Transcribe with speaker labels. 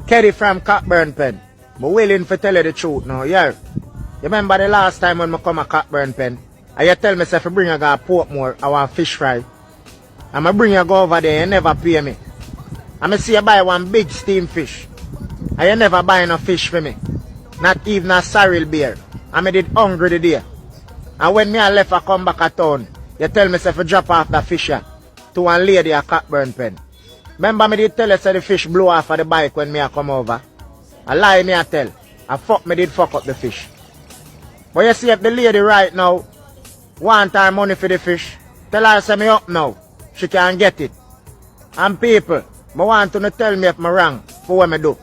Speaker 1: Keddy from Cockburn Pen. But willing to tell you the truth now, yeah. You remember the last time when I come to Cockburn Pen? And you tell me if you bring a guy Portmore, I want fish fry. And I bring you go over there, you never pay me. And I see you buy one big steamed fish. And you never buy no fish for me. Not even a sorrel beer. And I did hungry the day. And when me I left I come back at town, you tell me if you drop off the fish here to one lady at Cockburn Pen. Remember me did tell you say the fish blew off of the bike when me I come over? I lie me I tell. Me did fuck up the fish. But you see if the lady right now want her money for the fish, tell her say me up now. She can get it. And people, I want to tell me if I'm wrong for what I do.